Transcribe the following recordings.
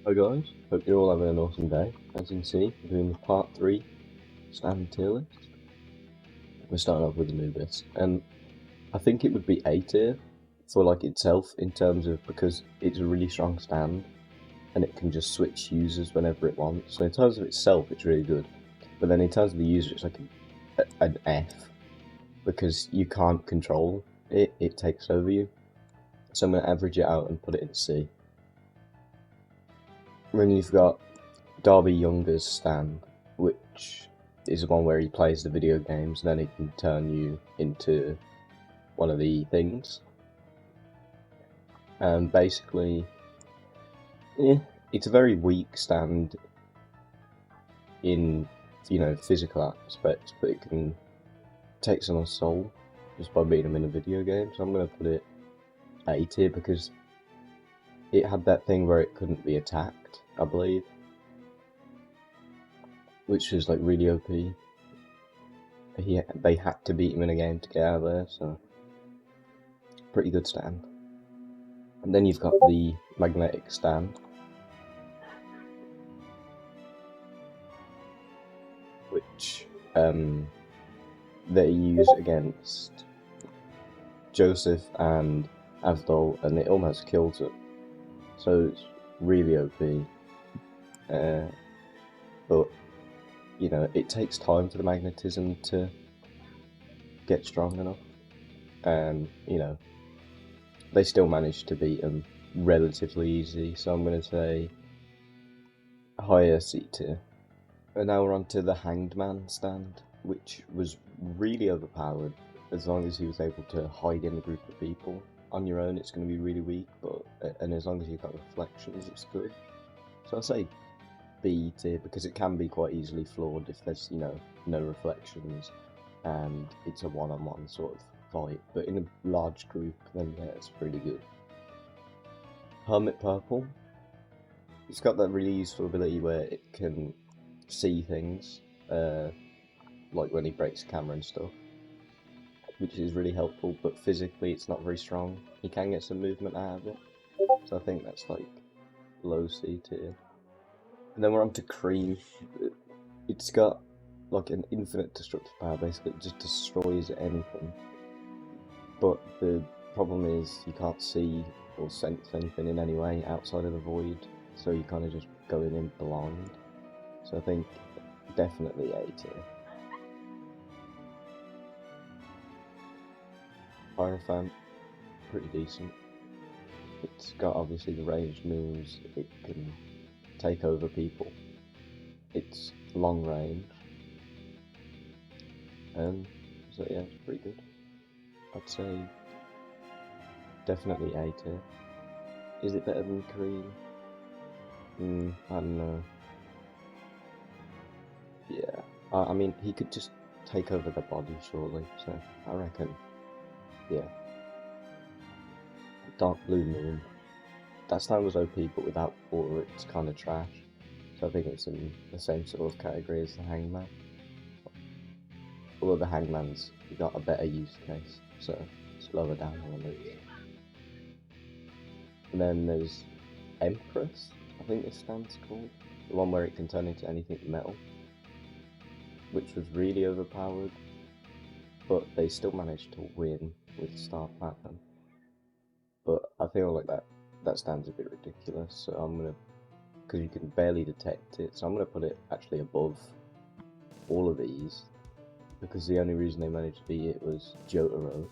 Hi guys, hope you're all having an awesome day. As you can see, we're doing part 3 stand tier list. We're starting off with Anubis, and I think it would be A tier for like itself in terms of because it's a really strong stand and it can just switch users whenever it wants. So in terms of itself, it's really good, but then in terms of the user, it's like an F because you can't control it; it takes over you. So I'm gonna average it out and put it in C. Then you've got Darby Younger's stand, which is the one where he plays the video games and then he can turn you into one of the things. And basically, it's a very weak stand in, physical aspects, but it can take someone's soul just by beating them in a video game. So I'm going to put it A tier because it had that thing where it couldn't be attacked, I believe, which was like really OP. They had to beat him in a game to get out of there, so pretty good stand. And then you've got the magnetic stand, which they use against Joseph and Avdol, and it almost kills it. So it's really OP. But it takes time for the magnetism to get strong enough, and they still managed to beat them relatively easy. So I'm going to say higher C tier. And now we're on to the Hanged Man stand, which was really overpowered as long as he was able to hide in a group of people. On your own, it's going to be really weak, and as long as you've got reflections, it's good. So I'll say B tier because it can be quite easily flawed if there's no reflections and it's a one-on-one sort of fight. But in a large group, then yeah, it's pretty good. Hermit Purple. It's got that really useful ability where it can see things, like when he breaks camera and stuff, which is really helpful, but physically it's not very strong. You can get some movement out of it, so I think that's like low C tier. And then we're on to Cream. It's got like an infinite destructive power, basically it just destroys anything. But the problem is you can't see or sense anything in any way outside of the void, so you kind of just go in blind. So I think definitely A tier. Hierophant, pretty decent. It's got obviously the ranged moves, it can take over people. It's long range. So yeah, it's pretty good. I'd say definitely A tier. Is it better than Cream? I don't know. Yeah, I mean, he could just take over the body shortly, so I reckon, yeah. Dark Blue Moon. That stand was OP, but without water, it's kind of trash. So I think it's in the same sort of category as the Hangman. Although the Hangman's got a better use case, so it's lower down on the list. And then there's Empress, I think this stand's called. The one where it can turn into anything metal, which was really overpowered, but they still managed to win with Star Platinum. But I feel like that stand's a bit ridiculous, so I'm gonna, because you can barely detect it, so I'm gonna put it actually above all of these, because the only reason they managed to beat it was Jotaro.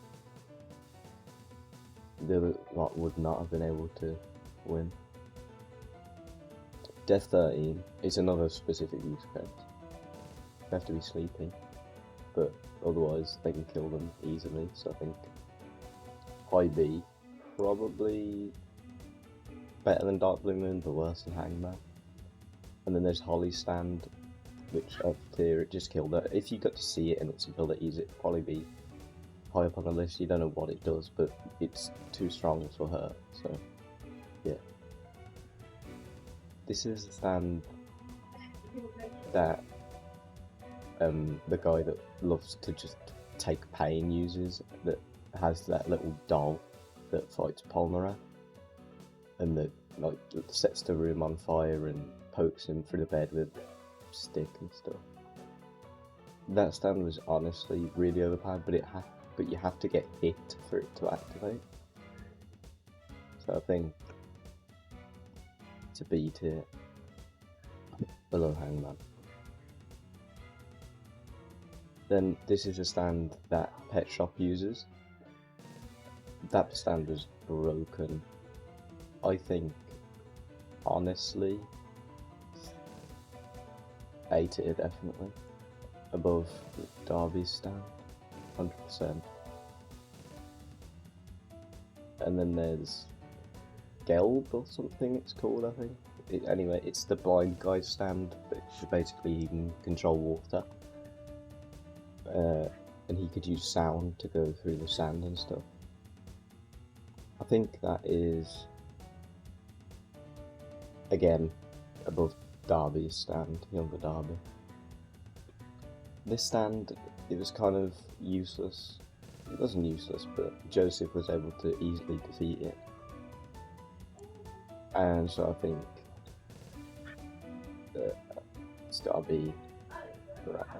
The other lot would not have been able to win. Death 13 is another specific use case. They have to be sleeping, but otherwise they can kill them easily, so I think high B, probably better than Dark Blue Moon, but worse than Hangman. And then there's Holly's stand, which up tier, it just killed her. If you got to see it and its abilities, it'd probably be high up on the list. You don't know what it does, but it's too strong for her, so yeah. This is a stand that the guy that loves to just take pain uses, that has that little doll that fights Polnareff. and that like sets the room on fire and pokes him through the bed with a stick and stuff. That stand was honestly really overpowered, but you have to get hit for it to activate. So I think it's a B tier below Hangman. Then this is a stand that Pet Shop uses. That stand was broken. I think, honestly, A tier definitely. Above Darby's stand, 100%. And then there's Gelb or something it's called, I think. Anyway, it's the blind guy's stand, which basically he can control water. And he could use sound to go through the sand and stuff. I think that is, again, above Darby's stand, younger Darby. This stand, it was kind of useless. It wasn't useless, but Joseph was able to easily defeat it. And so I think it's gotta be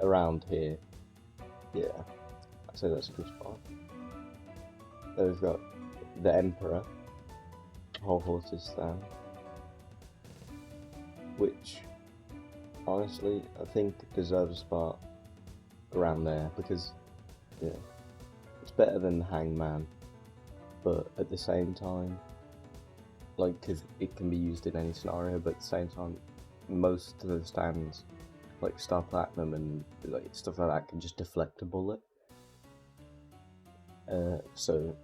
around here. Yeah, I'd say that's a good spot. Then we've got the Emperor, Whole Horses stand, which honestly I think deserves a spot around there because yeah, it's better than the Hangman, but at the same time, like, because it can be used in any scenario, but at the same time, most of the stands, like Star Platinum and like stuff like that, can just deflect a bullet. So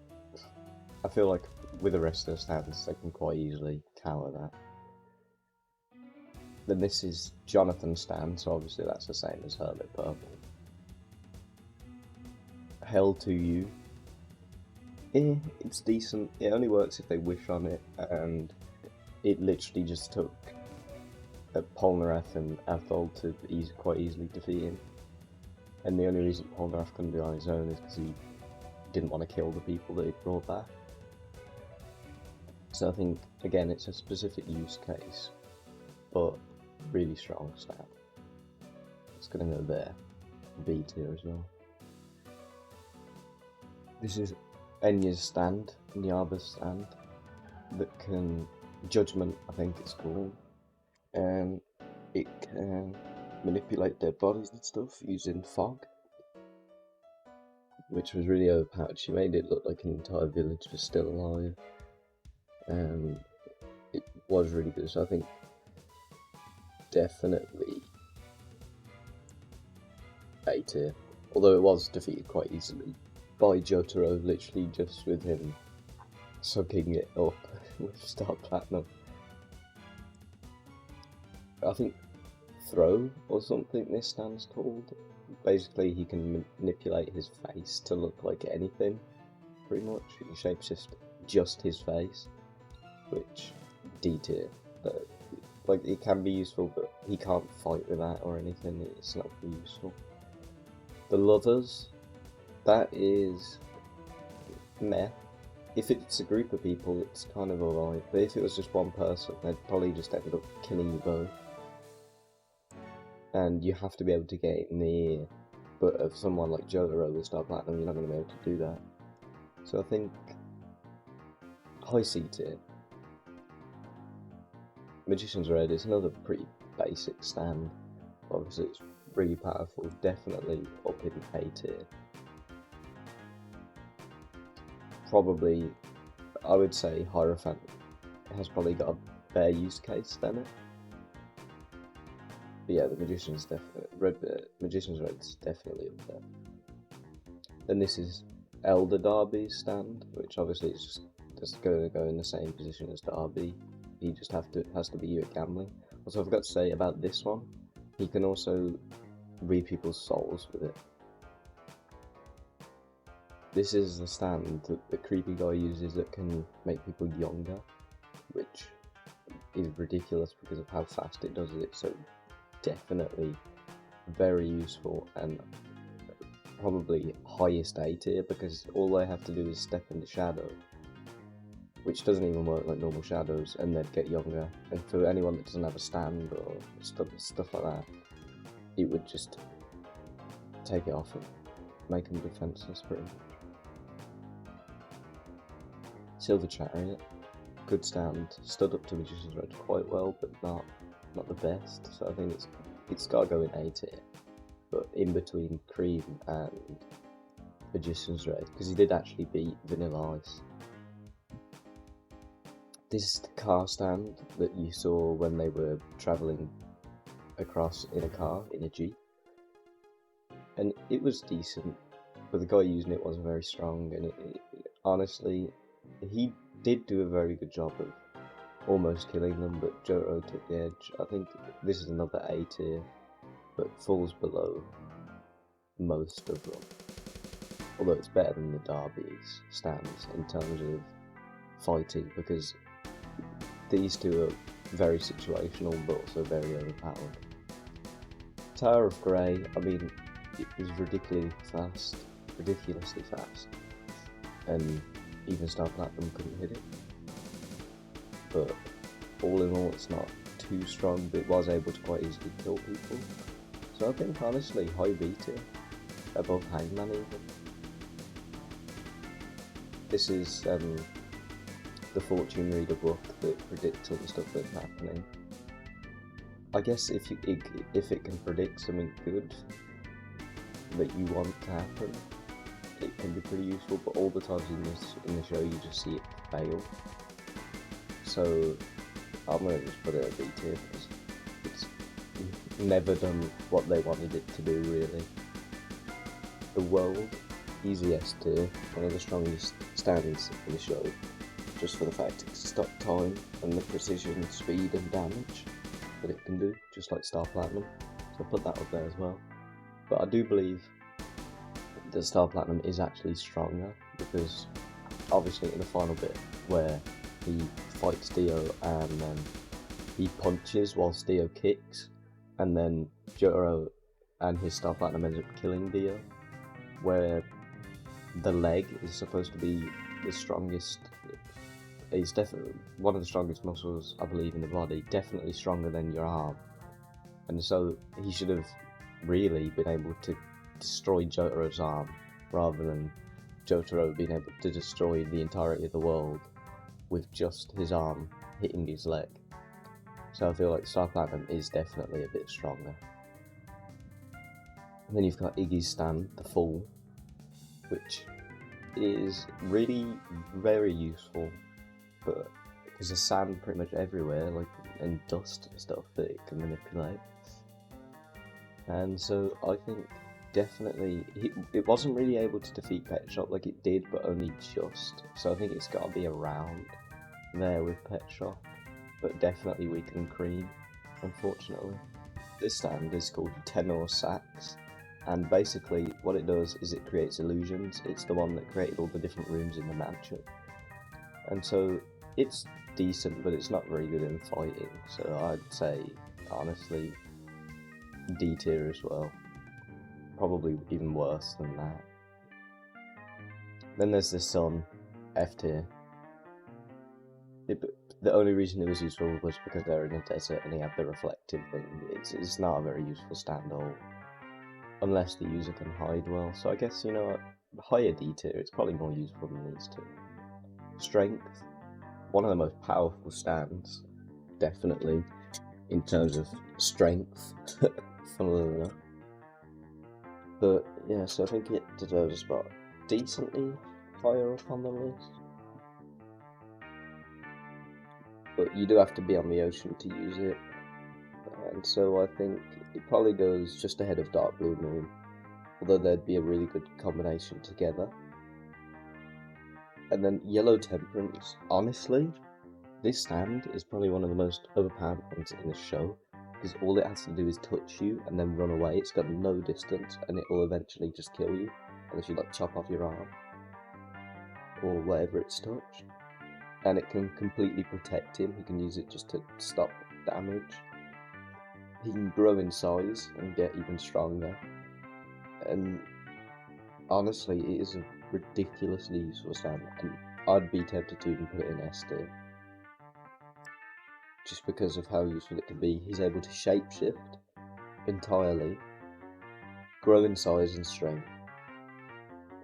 I feel like with the rest of the stands, they can quite easily counter that. Then this is Jonathan's stand, so obviously that's the same as Hermit Purple. Hell to You. It's decent. It only works if they wish on it, and it literally just took Polnareff and Athol to quite easily defeat him. And the only reason Polnareff couldn't do it on his own is because he didn't want to kill the people that he brought back. So I think, again, it's a specific use case, but really strong stand. It's going to go there. B tier as well. This is Enya's stand, Nyaba's stand, that can, Judgment I think it's called, and it can manipulate dead bodies and stuff using fog, which was really overpowered. She made it look like an entire village was still alive, and it was really good, so I think definitely A tier, although it was defeated quite easily by Jotaro, literally just with him sucking it up with Star Platinum. I think Throw or something this stand's called. Basically he can manipulate his face to look like anything, pretty much. He can shapeshift just his face, which D tier. Like, it can be useful, but he can't fight with that or anything, it's not really useful. The Lovers, that is meh. If it's a group of people, it's kind of alright, but if it was just one person, they'd probably just end up killing you both. And you have to be able to get it in the ear, but if someone like Jotaro with Star Platinum, you're not going to be able to do that. So I think high C tier. Magician's Red is another pretty basic stand. Obviously it's really powerful, definitely up in A tier. Probably, I would say Hierophant has probably got a better use case than it. But yeah, the Magician's Magician's Red is definitely up there. Then this is Elder Darby's stand, which obviously is just going to go in the same position as Darby. He just has to be you at gambling. Also, I forgot to say about this one, he can also read people's souls with it. This is the stand that the creepy guy uses that can make people younger, which is ridiculous because of how fast it does it, so definitely very useful and probably highest A tier because all they have to do is step in the shadow which doesn't even work like normal shadows, and they'd get younger. And for anyone that doesn't have a stand or stuff like that, it would just take it off and make them defenseless pretty much. Silver Chariot, good stand, stood up to Magician's Red quite well, but not the best. So I think it's got to go in A tier, but in between Cream and Magician's Red, because he did actually beat Vanilla Ice. This is the car stand that you saw when they were travelling across in a car, in a Jeep. And it was decent, but the guy using it wasn't very strong, and honestly, he did do a very good job of almost killing them, but JoJo took the edge. I think this is another A tier, but falls below most of them. Although it's better than the Derby's stands in terms of fighting, because these two are very situational but also very overpowered. Tower of Grey, I mean, it was ridiculously fast, and even Star Platinum couldn't hit it. But all in all, it's not too strong, but it was able to quite easily kill people. So I think honestly, high B tier, above Hangman even. This is the Fortune Reader book that predicts all the stuff that's happening. I guess if it can predict something good that you want to happen, it can be pretty useful. But all the times in the show, you just see it fail. So I'm gonna just put it at B tier because it's never done what they wanted it to do really. The World, easy S tier, one of the strongest stands in the show, just for the fact it can stop time and the precision, speed and damage that it can do, just like Star Platinum. So I'll put that up there as well. But I do believe that Star Platinum is actually stronger, because obviously in the final bit where he fights Dio and then he punches whilst Dio kicks, and then JoJo and his Star Platinum ends up killing Dio, where the leg is supposed to be the strongest. It's definitely one of the strongest muscles, I believe, in the body, definitely stronger than your arm. And so he should have really been able to destroy Jotaro's arm, rather than Jotaro being able to destroy the entirety of the world with just his arm hitting his leg. So I feel like Star Platinum is definitely a bit stronger. And then you've got Iggy's stand, the Fall, which is really very useful, but there's sand pretty much everywhere, like, and dust and stuff that it can manipulate. And so I think definitely it wasn't really able to defeat Pet Shop like it did, but only just. So I think it's got to be around there with Pet Shop, but definitely weaker than Cream, unfortunately. This stand is called Tenor Sax, and basically what it does is it creates illusions. It's the one that created all the different rooms in the mansion, and so it's decent, but it's not very good in fighting. So I'd say honestly D tier as well, probably even worse than that. Then there's the Sun, F tier. The only reason it was useful was because they're in a desert and he had the reflective thing. It's not a very useful stand at all, unless the user can hide well. So I guess, you know, higher D tier, it's probably more useful than these two. Strength, one of the most powerful stands, definitely, in terms of strength, funnily enough. But yeah, so I think it deserves a spot decently higher up on the list. But you do have to be on the ocean to use it, and so I think it probably goes just ahead of Dark Blue Moon, although there'd be a really good combination together. And then Yellow Temperance, honestly, this stand is probably one of the most overpowered ones in the show, because all it has to do is touch you and then run away. It's got no distance, and it will eventually just kill you, unless you like chop off your arm, or whatever it's touched. And it can completely protect him. He can use it just to stop damage. He can grow in size and get even stronger. And honestly, it is a ridiculously useful stand. And I'd be tempted to even put it in S tier. Just because of how useful it can be. He's able to shapeshift entirely, grow in size and strength.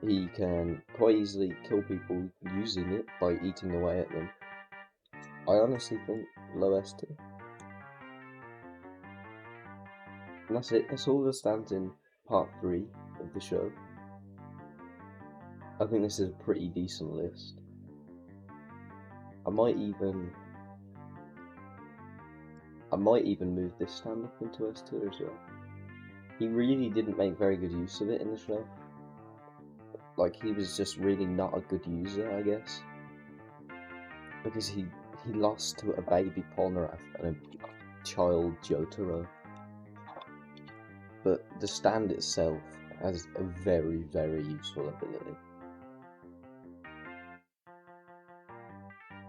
He can quite easily kill people using it by eating away at them. I honestly think low S tier. And that's it. That's all that stands in part 3 of the show. I think this is a pretty decent list. I might even move this stand up into S tier as well. He really didn't make very good use of it in the show. Like, he was just really not a good user, I guess. Because he lost to a baby Polnareff and a child Jotaro. But the stand itself has a very, very useful ability.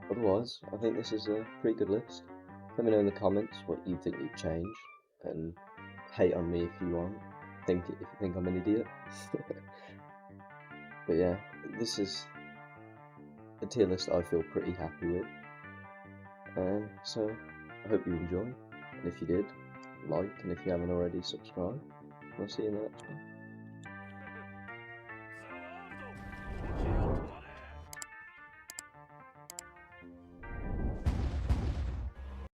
Otherwise, I think this is a pretty good list. Let me know in the comments what you think you'd change, and hate on me if you want. If you think I'm an idiot. But yeah, this is a tier list I feel pretty happy with. And so, I hope you enjoy. And if you did, like, and if you haven't already, subscribe. I'll see you in the next one.